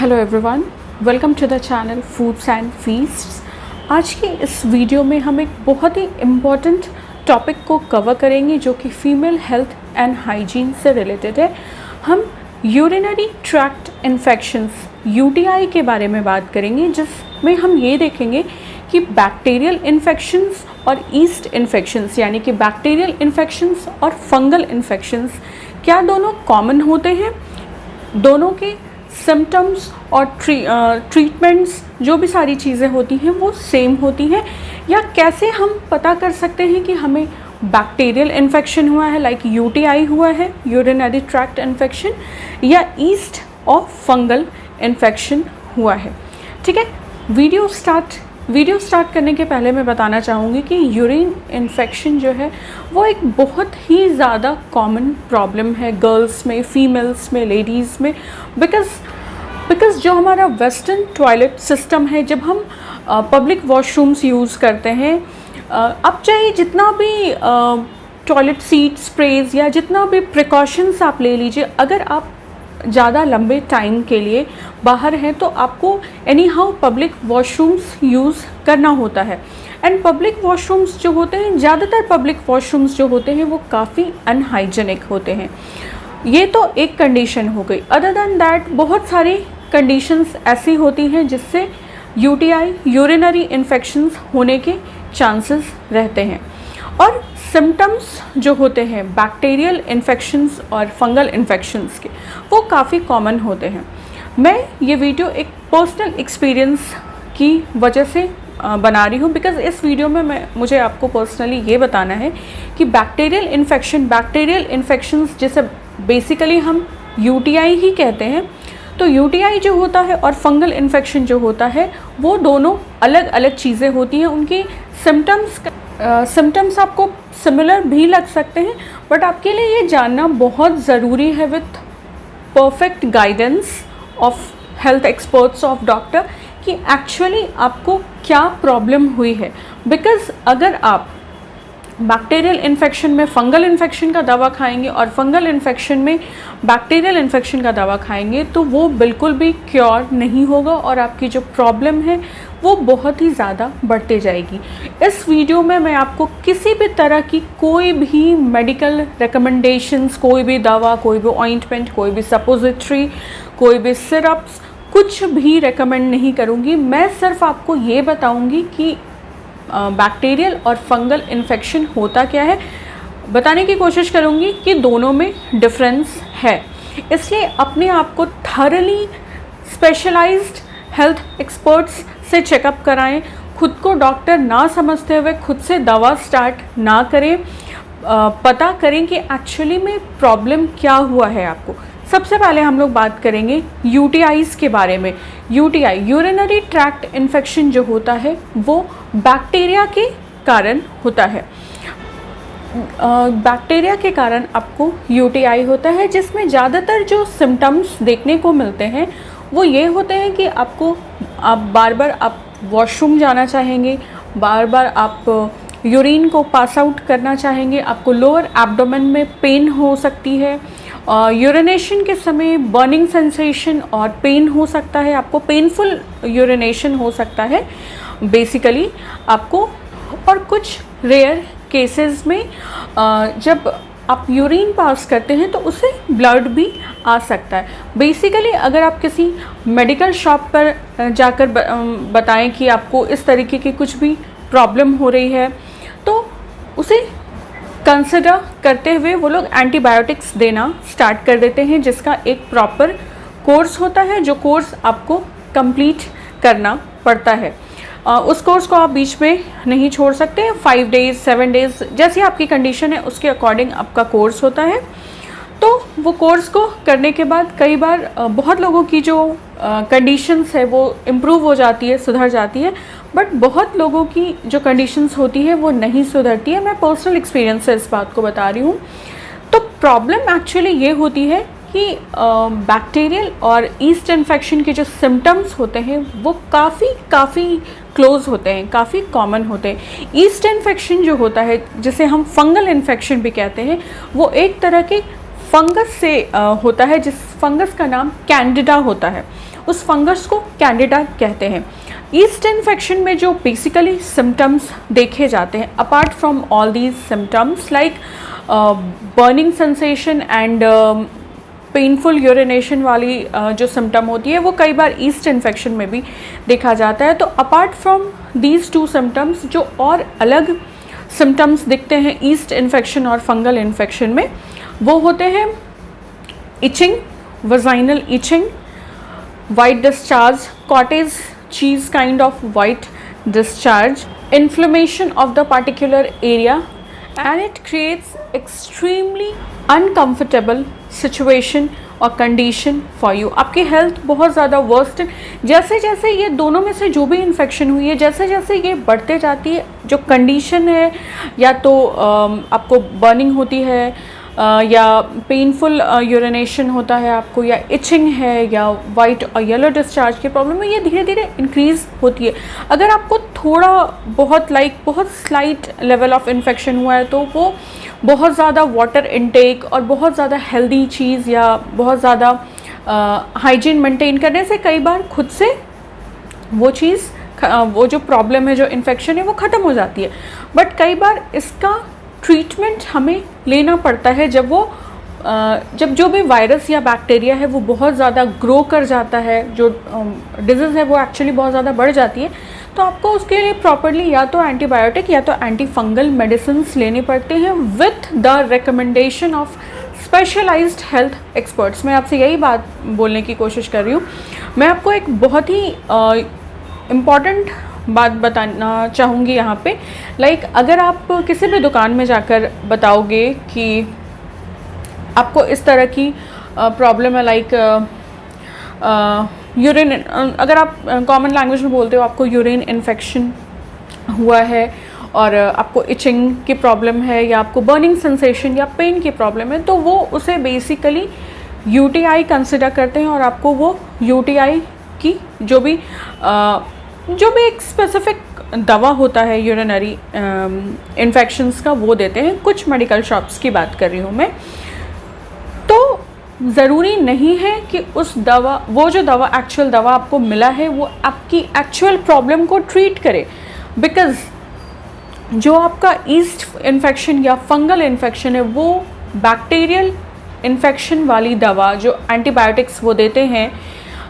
Hello everyone, welcome to the channel foods and feasts. आज की इस वीडियो में हम एक बहुत ही इम्पॉर्टेंट टॉपिक को कवर करेंगे जो कि फीमेल हेल्थ एंड हाइजीन से रिलेटेड है। हम यूरिनरी ट्रैक्ट इन्फेक्शंस यूटीआई के बारे में बात करेंगे, जिसमें हम ये देखेंगे कि बैक्टीरियल इन्फेक्शंस और ईस्ट इन्फेक्शंस यानी कि बैक्टीरियल इन्फेक्शंस और फंगल इन्फेक्शंस क्या दोनों कॉमन होते हैं, दोनों के सिम्टम्स और ट्रीटमेंट्स जो भी सारी चीज़ें होती हैं वो सेम होती हैं, या कैसे हम पता कर सकते हैं कि हमें बैक्टीरियल इन्फेक्शन हुआ है लाइक यूटीआई हुआ है, यूरिनरी ट्रैक्ट इन्फेक्शन, या ईस्ट और फंगल इन्फेक्शन हुआ है। ठीक है, वीडियो स्टार्ट करने के पहले मैं बताना चाहूँगी कि यूरिन इन्फेक्शन जो है वो एक बहुत ही ज़्यादा कॉमन प्रॉब्लम है गर्ल्स में, फीमेल्स में, लेडीज़ में, बिकॉज़ जो हमारा वेस्टर्न टॉयलेट सिस्टम है, जब हम पब्लिक वॉशरूम्स यूज़ करते हैं, अब चाहे जितना भी टॉयलेट सीट स्प्रेज या जितना भी प्रिकॉशंस आप ले लीजिए, अगर आप ज़्यादा लंबे टाइम के लिए बाहर हैं तो आपको any how public washrooms use करना होता है। एंड पब्लिक वॉशरूम्स जो होते हैं, ज़्यादातर पब्लिक वॉशरूम्स जो होते हैं वो काफ़ी अनहाइजेनिक होते हैं। ये तो एक कंडीशन हो गई। अदर दैन दैट बहुत सारी कंडीशंस ऐसी होती हैं जिससे यूटीआई, यूरिनरी इन्फेक्शंस होने के चांसेस रहते हैं। और सिम्टम्स जो होते हैं बैक्टीरियल इन्फेक्शंस और फंगल इन्फेक्शंस के, वो काफ़ी कॉमन होते हैं। मैं ये वीडियो एक पर्सनल एक्सपीरियंस की वजह से बना रही हूँ, बिकॉज़ इस वीडियो में मुझे आपको पर्सनली ये बताना है कि बैक्टीरियल इन्फेक्शंस जिसे बेसिकली हम यूटीआई ही कहते हैं, तो यूटीआई जो होता है और फंगल इन्फेक्शन जो होता है वो दोनों अलग अलग चीज़ें होती हैं। उनकी सिम्टम्स आपको सिमिलर भी लग सकते हैं, बट आपके लिए ये जानना बहुत ज़रूरी है with perfect guidance of health experts of doctor कि एक्चुअली आपको क्या प्रॉब्लम हुई है। बिकॉज़ अगर आप बैक्टीरियल इन्फेक्शन में फंगल इन्फेक्शन का दवा खाएंगे और फंगल इन्फेक्शन में बैक्टीरियल इन्फेक्शन का दवा खाएंगे तो वो बिल्कुल भी क्योर नहीं होगा और आपकी जो प्रॉब्लम है वो बहुत ही ज़्यादा बढ़ते जाएगी। इस वीडियो में मैं आपको किसी भी तरह की कोई भी मेडिकल रिकमेंडेशंस, कोई भी दवा, कोई भी ऑइंटमेंट, कोई भी सपोजिटरी, कोई भी सिरप्स, कुछ भी रेकमेंड नहीं करूँगी। मैं सिर्फ आपको ये बताऊँगी कि बैक्टीरियल और फंगल इन्फेक्शन होता क्या है, बताने की कोशिश करूँगी कि दोनों में डिफरेंस है। इसलिए अपने आप को थॉरली स्पेशलाइज्ड हेल्थ एक्सपर्ट्स से चेकअप कराएं। खुद को डॉक्टर ना समझते हुए खुद से दवा स्टार्ट ना करें। पता करें कि एक्चुअली में प्रॉब्लम क्या हुआ है आपको। सबसे पहले हम लोग बात करेंगे यूटीआईज़ के बारे में। यूटीआई, यूरिनरी ट्रैक्ट इन्फेक्शन जो होता है वो बैक्टीरिया के कारण होता है। बैक्टीरिया के कारण आपको यूटीआई होता है, जिसमें ज़्यादातर जो सिम्टम्स देखने को मिलते हैं वो ये होते हैं कि आप बार बार वॉशरूम जाना चाहेंगे, बार बार आप यूरिन को पास आउट करना चाहेंगे, आपको लोअर एब्डोमेन में पेन हो सकती है, यूरिनेशन के समय बर्निंग सेंसेशन और पेन हो सकता है, आपको पेनफुल यूरिनेशन हो सकता है बेसिकली आपको। और कुछ रेयर केसेस में जब आप यूरिन पास करते हैं तो उससे ब्लड भी आ सकता है। बेसिकली अगर आप किसी मेडिकल शॉप पर जाकर बताएं कि आपको इस तरीके की कुछ भी प्रॉब्लम हो रही है तो उसे कंसिडर करते हुए वो लोग एंटीबायोटिक्स देना स्टार्ट कर देते हैं, जिसका एक प्रॉपर कोर्स होता है, जो कोर्स आपको कंप्लीट करना पड़ता है। उस कोर्स को आप बीच में नहीं छोड़ सकते। 5 डेज़ 7 डेज़ जैसी आपकी कंडीशन है उसके अकॉर्डिंग आपका कोर्स होता है। तो वो कोर्स को करने के बाद कई बार बहुत लोगों की जो कंडीशंस है वो इम्प्रूव हो जाती है, सुधर जाती है, बट बहुत लोगों की जो कंडीशंस होती है वो नहीं सुधरती है। मैं पर्सनल एक्सपीरियंस से इस बात को बता रही हूँ। तो प्रॉब्लम एक्चुअली ये होती है कि बैक्टीरियल और ईस्ट इन्फेक्शन के जो सिम्टम्स होते हैं वो काफ़ी क्लोज होते हैं, काफ़ी कॉमन होते हैं। ईस्ट इन्फेक्शन जो होता है, जिसे हम फंगल इन्फेक्शन भी कहते हैं, वो एक तरह के फंगस से होता है, जिस फंगस का नाम कैंडिडा होता है। उस फंगस को कैंडिडा कहते हैं। ईस्ट इन्फेक्शन में जो बेसिकली सिम्टम्स देखे जाते हैं, apart from all these symptoms like burning sensation and painful urination वाली जो सिम्टम होती है वो कई बार ईस्ट इन्फेक्शन में भी देखा जाता है। तो apart from these two symptoms जो और अलग सिम्टम्स दिखते हैं ईस्ट इन्फेक्शन और फंगल इन्फेक्शन में, वो होते हैं itching, vaginal itching, white discharge, cottage cheese kind of white discharge, inflammation of the particular area, and it creates extremely uncomfortable situation और कंडीशन फॉर यू। आपकी हेल्थ बहुत ज़्यादा वर्स्ट है। जैसे जैसे ये दोनों में से जो भी इन्फेक्शन हुई है, जैसे जैसे ये बढ़ते जाती है, जो कंडीशन है या तो आपको बर्निंग होती है या पेनफुल यूरिनेशन होता है आपको, या इचिंग है, या वाइट और येलो डिस्चार्ज की प्रॉब्लम है, ये धीरे धीरे इंक्रीज़ होती है। अगर आपको थोड़ा बहुत बहुत स्लाइट लेवल ऑफ इन्फेक्शन हुआ है तो वो बहुत ज़्यादा वाटर इनटेक और बहुत ज़्यादा हेल्दी चीज़ या बहुत ज़्यादा हाइजीन मेंटेन करने से कई बार खुद से वो चीज़, वो जो प्रॉब्लम है, जो इन्फेक्शन है, वो ख़त्म हो जाती है। बट कई बार इसका ट्रीटमेंट हमें लेना पड़ता है जब जो भी वायरस या बैक्टीरिया है वो बहुत ज़्यादा ग्रो कर जाता है, जो डिजीज़ है वो एक्चुअली बहुत ज़्यादा बढ़ जाती है, तो आपको उसके लिए प्रॉपरली या तो एंटीबायोटिक या तो एंटी फंगल मेडिसिन्स लेने पड़ते हैं with the recommendation of specialised health experts. मैं आपसे यही बात बोलने की कोशिश कर रही हूँ। मैं आपको एक बहुत ही इम्पॉर्टेंट बात बताना चाहूँगी यहाँ पे। लाइक अगर आप किसी भी दुकान में जाकर बताओगे कि आपको इस तरह की प्रॉब्लम है, लाइक यूरिन, अगर आप कॉमन लैंग्वेज में बोलते हो आपको यूरिन इन्फेक्शन हुआ है और आपको इचिंग की प्रॉब्लम है या आपको बर्निंग सेंसेशन या पेन की प्रॉब्लम है, तो वो उसे बेसिकली यूटीआई कंसिडर करते हैं और आपको वो यूटीआई की जो भी एक स्पेसिफिक दवा होता है यूरिनरी इन्फेक्शंस का, वो देते हैं। कुछ मेडिकल शॉप्स की बात कर रही हूँ मैं। तो ज़रूरी नहीं है कि वो जो दवा एक्चुअल दवा आपको मिला है वो आपकी एक्चुअल प्रॉब्लम को ट्रीट करे, बिकॉज़ जो आपका ईस्ट इन्फेक्शन या फंगल इन्फेक्शन है वो बैक्टीरियल इन्फेक्शन वाली दवा जो एंटीबायोटिक्स वो देते हैं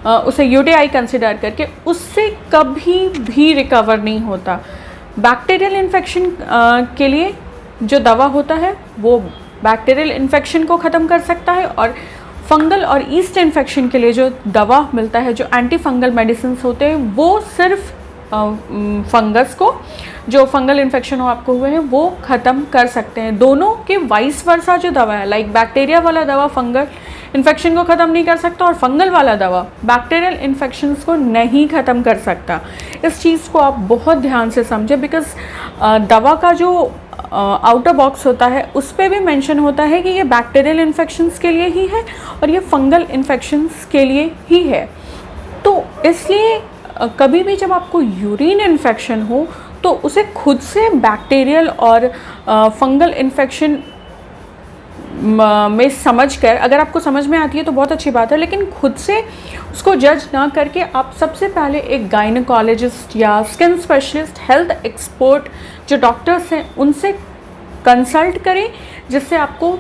उसे यूटीआई कंसिडर करके, उससे कभी भी रिकवर नहीं होता। बैक्टीरियल इन्फेक्शन के लिए जो दवा होता है वो बैक्टीरियल इन्फेक्शन को ख़त्म कर सकता है, और फंगल और ईस्ट इन्फेक्शन के लिए जो दवा मिलता है, जो एंटी फंगल मेडिसिन होते हैं, वो सिर्फ फंगस को, जो फंगल इन्फेक्शन हो आपको हुए हैं, वो ख़त्म कर सकते हैं। दोनों के वाइस वर्सा जो दवा है, लाइक बैक्टीरिया वाला दवा फंगल इन्फेक्शन को ख़त्म नहीं कर सकता और फंगल वाला दवा बैक्टीरियल इन्फेक्शंस को नहीं ख़त्म कर सकता। इस चीज़ को आप बहुत ध्यान से समझें, बिकॉज़ दवा का जो आउटर बॉक्स होता है उस पर भी मेंशन होता है कि ये बैक्टीरियल इन्फेक्शंस के लिए ही है और ये फंगल इन्फेक्शंस के लिए ही है। तो इसलिए कभी भी जब आपको यूरिन इन्फेक्शन हो तो उसे खुद से बैक्टीरियल और फंगल इन्फेक्शन में समझकर, अगर आपको समझ में आती है तो बहुत अच्छी बात है, लेकिन खुद से उसको जज ना करके आप सबसे पहले एक गायनेकोलॉजिस्ट या स्किन स्पेशलिस्ट, हेल्थ एक्सपर्ट जो डॉक्टर्स हैं उनसे कंसल्ट करें, जिससे आपको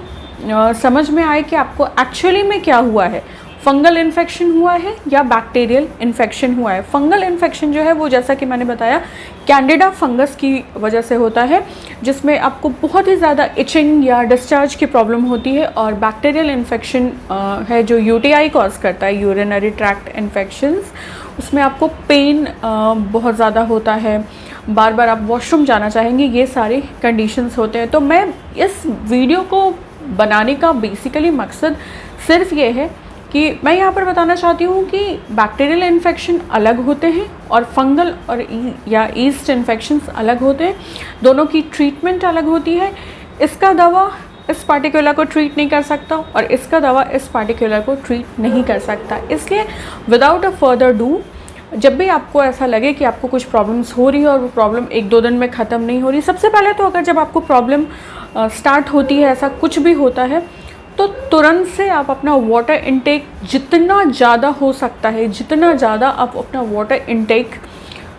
समझ में आए कि आपको एक्चुअली में क्या हुआ है, फंगल इन्फेक्शन हुआ है या बैक्टीरियल इन्फेक्शन हुआ है। फंगल इन्फेक्शन जो है वो, जैसा कि मैंने बताया, कैंडिडा फंगस की वजह से होता है, जिसमें आपको बहुत ही ज़्यादा इचिंग या डिस्चार्ज की प्रॉब्लम होती है, और बैक्टीरियल इन्फेक्शन है जो यूटीआई कॉज करता है, यूरिनरी ट्रैक्ट इन्फेक्शंस, उसमें आपको पेन बहुत ज़्यादा होता है, बार बार आप वॉशरूम जाना चाहेंगे, ये सारे कंडीशंस होते हैं। तो मैं इस वीडियो को बनाने का बेसिकली मकसद सिर्फ ये है कि मैं यहाँ पर बताना चाहती हूँ कि बैक्टीरियल इन्फेक्शन अलग होते हैं और फंगल और या ईस्ट इन्फेक्शंस अलग होते हैं, दोनों की ट्रीटमेंट अलग होती है। इसका दवा इस पार्टिकुलर को ट्रीट नहीं कर सकता और इसका दवा इस पार्टिकुलर को ट्रीट नहीं कर सकता। इसलिए विदाउट अ फर्दर डू, जब भी आपको ऐसा लगे कि आपको कुछ प्रॉब्लम्स हो रही है और वो प्रॉब्लम 1-2 दिन में ख़त्म नहीं हो रही, सबसे पहले तो अगर जब आपको प्रॉब्लम स्टार्ट होती है, ऐसा कुछ भी होता है, तो तुरंत से आप अपना वाटर इनटेक जितना ज़्यादा हो सकता है, जितना ज़्यादा आप अपना वाटर इनटेक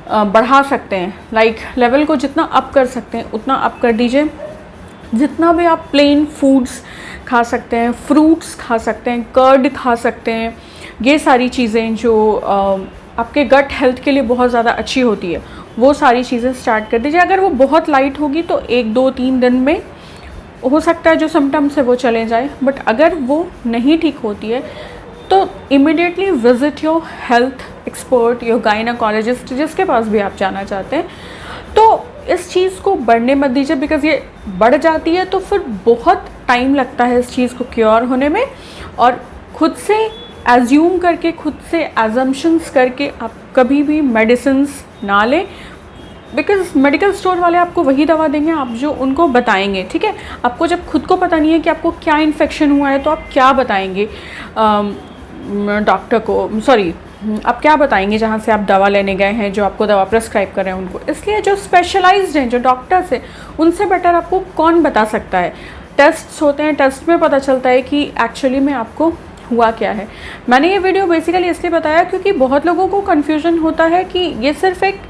बढ़ा सकते हैं, लाइक लेवल को जितना अप कर सकते हैं उतना अप कर दीजिए। जितना भी आप प्लेन फूड्स खा सकते हैं, फ्रूट्स खा सकते हैं, कर्ड खा सकते हैं, ये सारी चीज़ें जो आपके गट हेल्थ के लिए बहुत ज़्यादा अच्छी होती है, वो सारी चीज़ें स्टार्ट कर दीजिए। अगर वो बहुत लाइट होगी तो 1-2-3 दिन में हो सकता है जो सिम्टम्स है वो चले जाए, बट अगर वो नहीं ठीक होती है तो immediately visit your health expert, your gynaecologist, जिसके पास भी आप जाना चाहते हैं। तो इस चीज़ को बढ़ने मत दीजिए, बिकॉज़ ये बढ़ जाती है तो फिर बहुत टाइम लगता है इस चीज़ को क्योर होने में। और खुद से एज्यूम करके, खुद से एजम्पशंस करके आप कभी भी मेडिसिन्स ना लें, बिकॉज मेडिकल स्टोर वाले आपको वही दवा देंगे आप जो उनको बताएंगे, ठीक है। आपको जब खुद को पता नहीं है कि आपको क्या इन्फेक्शन हुआ है तो आप क्या बताएंगे डॉक्टर को, सॉरी आप क्या बताएंगे जहाँ से आप दवा लेने गए हैं, जो आपको दवा प्रेस्क्राइब कर रहे हैं उनको। इसलिए जो स्पेशलाइज्ड हैं, जो डॉक्टर्स हैं, उनसे बेटर आपको कौन बता सकता है। टेस्ट्स होते हैं, टेस्ट में पता चलता है कि एक्चुअली में आपको हुआ क्या है। मैंने ये वीडियो बेसिकली इसलिए बताया क्योंकि बहुत लोगों को कन्फ्यूजन होता है कि ये सिर्फ एक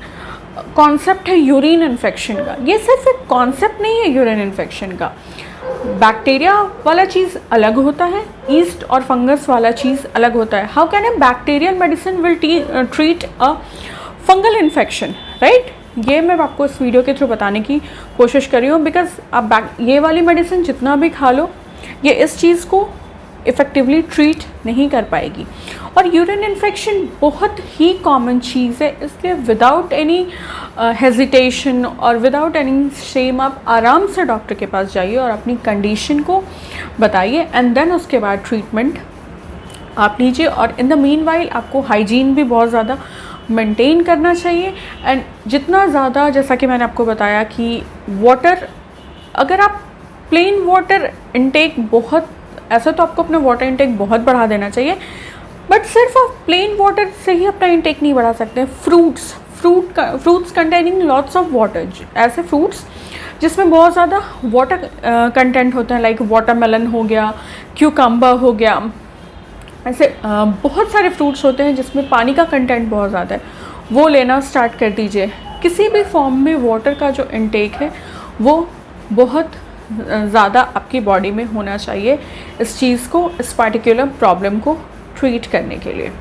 कॉन्सेप्ट है यूरिन इन्फेक्शन का। ये सिर्फ एक कॉन्सेप्ट नहीं है यूरिन इन्फेक्शन का। बैक्टीरिया वाला चीज़ अलग होता है, ईस्ट और फंगस वाला चीज़ अलग होता है। How can a bacterial medicine will treat a fungal infection, right. ये मैं आपको इस वीडियो के थ्रू बताने की कोशिश कर रही हूँ, बिकॉज आप ये वाली मेडिसिन जितना भी खा लो, ये इस चीज़ को इफ़ेक्टिवली ट्रीट नहीं कर पाएगी। और यूरिन इन्फेक्शन बहुत ही कॉमन चीज़ है, इसलिए विदाउट एनी हेजिटेशन और विदाउट एनी शेम आप आराम से डॉक्टर के पास जाइए और अपनी कंडीशन को बताइए, एंड देन उसके बाद ट्रीटमेंट आप लीजिए। और इन द मीन वाइल आपको हाइजीन भी बहुत ज़्यादा मेंटेन करना चाहिए। एंड जितना ज़्यादा, जैसा कि मैंने आपको बताया कि वाटर, अगर आप प्लेन वाटर इनटेक बहुत, ऐसा तो आपको अपना वाटर इनटेक बहुत बढ़ा देना चाहिए, बट सिर्फ आप प्लेन वाटर से ही अपना इनटेक नहीं बढ़ा सकते। Fruits containing lots of water, ऐसे फ्रूट्स जिसमें बहुत ज़्यादा वाटर कंटेंट होता है, लाइक वाटरमेलन हो गया, क्यूकम्बर हो गया, ऐसे बहुत सारे फ्रूट्स होते हैं जिसमें पानी का कंटेंट बहुत ज़्यादा है, वो लेना स्टार्ट कर दीजिए। किसी भी फॉर्म में वाटर का जो इनटेक है वो बहुत ज़्यादा आपकी बॉडी में होना चाहिए इस चीज़ को, इस पार्टिकुलर प्रॉब्लम को ट्रीट करने के लिए।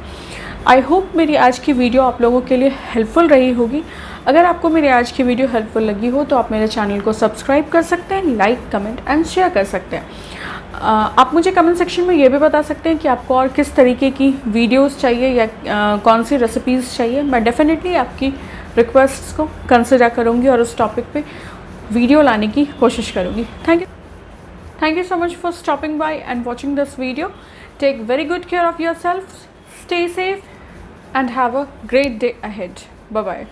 आई होप मेरी आज की वीडियो आप लोगों के लिए हेल्पफुल रही होगी। अगर आपको मेरी आज की वीडियो हेल्पफुल लगी हो तो आप मेरे चैनल को सब्सक्राइब कर सकते हैं, लाइक, कमेंट एंड शेयर कर सकते हैं। आप मुझे कमेंट सेक्शन में ये भी बता सकते हैं कि आपको और किस तरीके की वीडियोस चाहिए या कौन सी रेसिपीज़ चाहिए। मैं डेफिनेटली आपकी रिक्वेस्ट्स को कंसिडर करूँगी और उस टॉपिक पे वीडियो लाने की कोशिश करूँगी। Thank you so much for stopping by and watching this video. Take very good care of yourself, stay safe and have a great day ahead. Bye bye.